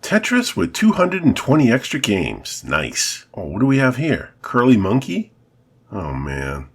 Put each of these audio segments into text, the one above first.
Tetris with 220 extra games. Nice. Oh, what do we have here? Curly Monkey? Oh, man.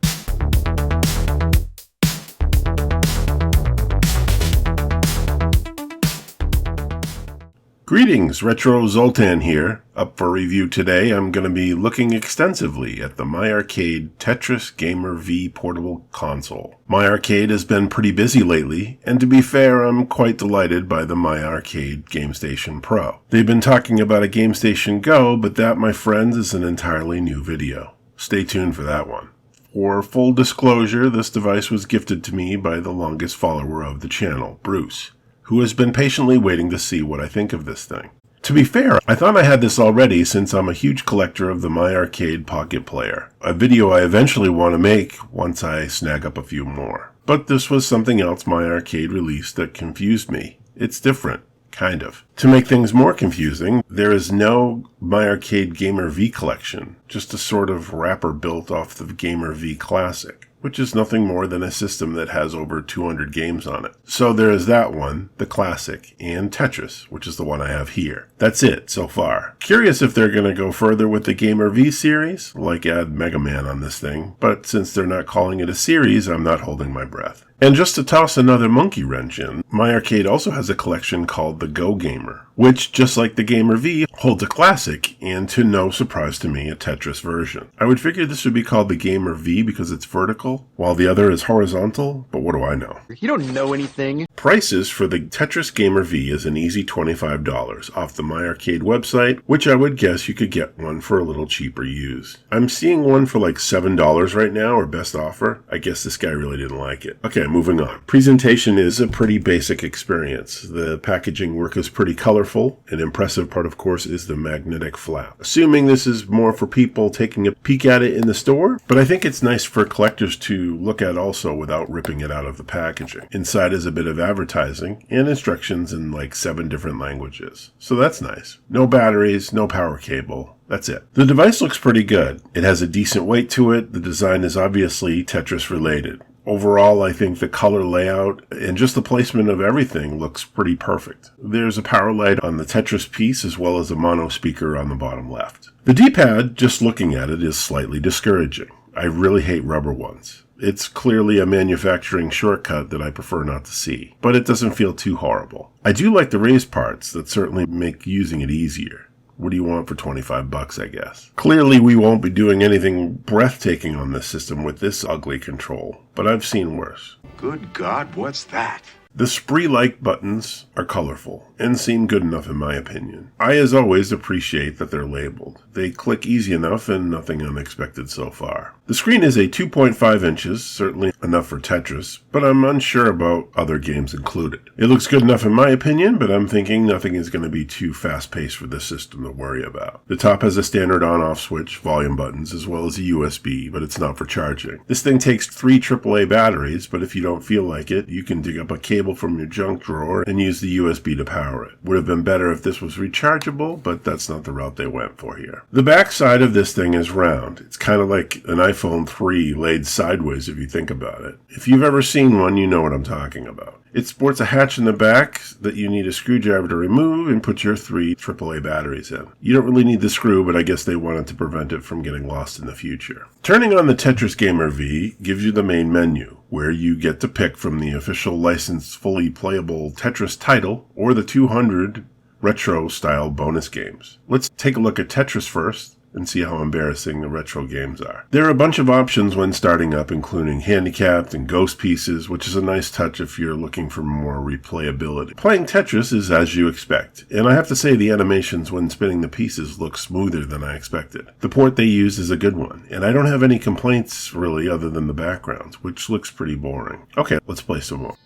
Greetings, Retro Zoltan here. Up for review today, I'm going to be looking extensively at the MyArcade Tetris Gamer V portable console. MyArcade has been pretty busy lately, and to be fair, I'm quite delighted by the MyArcade GameStation Pro. They've been talking about a GameStation Go, but that, my friends, is an entirely new video. Stay tuned for that one. For full disclosure, this device was gifted to me by the longest follower of the channel, Bruce, who has been patiently waiting to see what I think of this thing. To be fair, I thought I had this already since I'm a huge collector of the MyArcade Pocket Player, a video I eventually want to make once I snag up a few more. But this was something else MyArcade released that confused me. It's different, kind of. To make things more confusing, there is no MyArcade Gamer V collection, just a sort of wrapper built off the Gamer V Classic, which is nothing more than a system that has over 200 games on it. So there is that one, the Classic, and Tetris, which is the one I have here. That's it so far. Curious if they're going to go further with the Gamer V series, like add Mega Man on this thing, but since they're not calling it a series, I'm not holding my breath. And just to toss another monkey wrench in, MyArcade also has a collection called the Go Gamer, which, just like the Gamer V, holds a Classic, and to no surprise to me, a Tetris version. I would figure this would be called the Gamer V because it's vertical, while the other is horizontal, but what do I know? You don't know anything. Prices for the Tetris Gamer V is an easy $25 off the MyArcade website, which I would guess you could get one for a little cheaper used. I'm seeing one for like $7 right now, or best offer. I guess this guy really didn't like it. Okay, moving on. Presentation is a pretty basic experience. The packaging work is pretty colorful. An impressive part, of course, is the magnetic flap. Assuming this is more for people taking a peek at it in the store, but I think it's nice for collectors to look at also without ripping it out of the packaging. Inside is a bit of advertising and instructions in like 7 different languages. So that's nice. No batteries, no power cable. That's it. The device looks pretty good. It has a decent weight to it. The design is obviously Tetris related. Overall, I think the color layout and just the placement of everything looks pretty perfect. There's a power light on the Tetris piece as well as a mono speaker on the bottom left. The D-pad, just looking at it, is slightly discouraging. I really hate rubber ones. It's clearly a manufacturing shortcut that I prefer not to see, but it doesn't feel too horrible. I do like the raised parts that certainly make using it easier. What do you want for $25, I guess? Clearly, we won't be doing anything breathtaking on this system with this ugly control, but I've seen worse. Good God, what's that? The spree-like buttons are colorful and seem good enough in my opinion. I, as always, appreciate that they're labeled. They click easy enough and nothing unexpected so far. The screen is a 2.5 inches, certainly enough for Tetris, but I'm unsure about other games included. It looks good enough in my opinion, but I'm thinking nothing is going to be too fast-paced for this system to worry about. The top has a standard on-off switch, volume buttons, as well as a USB, but it's not for charging. This thing takes 3 AAA batteries, but if you don't feel like it, you can dig up a cable from your junk drawer and use the USB to power it. Would have been better if this was rechargeable, but that's not the route they went for here. The back side of this thing is round. It's kind of like an iPhone 3 laid sideways if you think about it. If you've ever seen one, you know what I'm talking about. It sports a hatch in the back that you need a screwdriver to remove and put your 3 AAA batteries in. You don't really need the screw, but I guess they wanted to prevent it from getting lost in the future. Turning on the Tetris Gamer V gives you the main menu, where you get to pick from the official licensed fully playable Tetris title or the 200 retro-style bonus games. Let's take a look at Tetris first and see how embarrassing the retro games are. There are a bunch of options when starting up, including handicapped and ghost pieces, which is a nice touch if you're looking for more replayability. Playing Tetris is as you expect, and I have to say the animations when spinning the pieces look smoother than I expected. The port they use is a good one, and I don't have any complaints really other than the backgrounds, which looks pretty boring. Okay, let's play some more.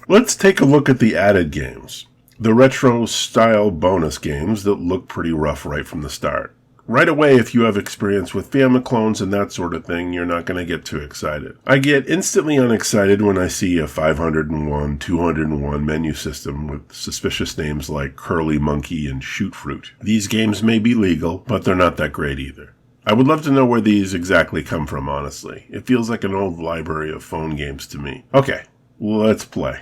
Let's take a look at the added games. The retro-style bonus games that look pretty rough right from the start. Right away, if you have experience with family clones and that sort of thing, you're not going to get too excited. I get instantly unexcited when I see a 501, 201 menu system with suspicious names like Curly Monkey and Shoot Fruit. These games may be legal, but they're not that great either. I would love to know where these exactly come from, honestly. It feels like an old library of phone games to me. Okay, let's play.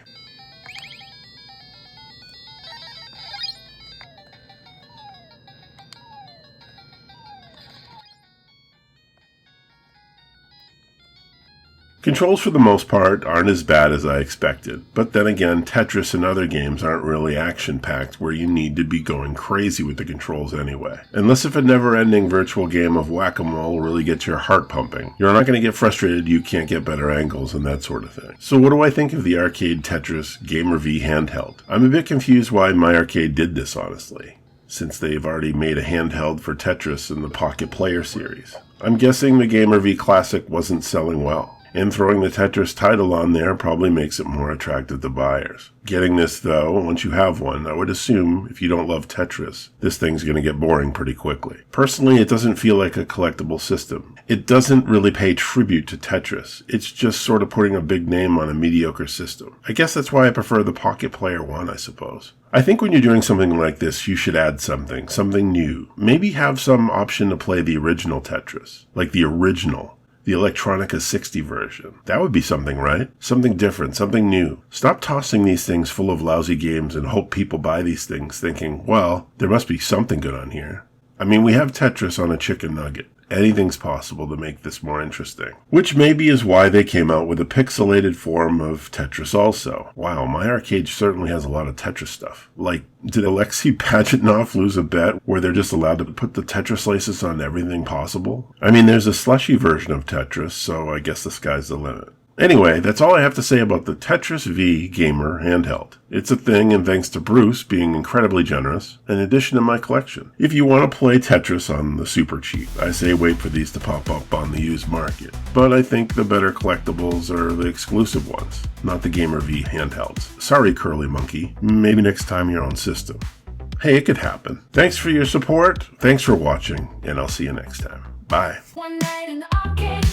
Controls for the most part aren't as bad as I expected, but then again, Tetris and other games aren't really action-packed where you need to be going crazy with the controls anyway. Unless if a never-ending virtual game of whack-a-mole really gets your heart pumping, you're not going to get frustrated you can't get better angles and that sort of thing. So what do I think of the Arcade Tetris Gamer V handheld? I'm a bit confused why MyArcade did this, honestly, since they've already made a handheld for Tetris in the Pocket Player series. I'm guessing the Gamer V Classic wasn't selling well. And throwing the Tetris title on there probably makes it more attractive to buyers. Getting this, though, once you have one, I would assume, if you don't love Tetris, this thing's going to get boring pretty quickly. Personally, it doesn't feel like a collectible system. It doesn't really pay tribute to Tetris. It's just sort of putting a big name on a mediocre system. I guess that's why I prefer the Pocket Player one, I suppose. I think when you're doing something like this, you should add something new. Maybe have some option to play the original Tetris. Like the original. The Electronica 60 version. That would be something, right? Something different, something new. Stop tossing these things full of lousy games and hope people buy these things thinking, well, there must be something good on here. I mean, we have Tetris on a chicken nugget. Anything's possible to make this more interesting. Which maybe is why they came out with a pixelated form of Tetris also. Wow, MyArcade certainly has a lot of Tetris stuff. Like, did Alexei Pajitnov lose a bet where they're just allowed to put the Tetris laces on everything possible? I mean, there's a slushy version of Tetris, so I guess the sky's the limit. Anyway, that's all I have to say about the Tetris V Gamer handheld. It's a thing, and thanks to Bruce being incredibly generous, an addition to my collection. If you want to play Tetris on the super cheap, I say wait for these to pop up on the used market. But I think the better collectibles are the exclusive ones, not the Gamer V handhelds. Sorry, Curly Monkey. Maybe next time your own system. Hey, it could happen. Thanks for your support, thanks for watching, and I'll see you next time. Bye. One night in the arcade.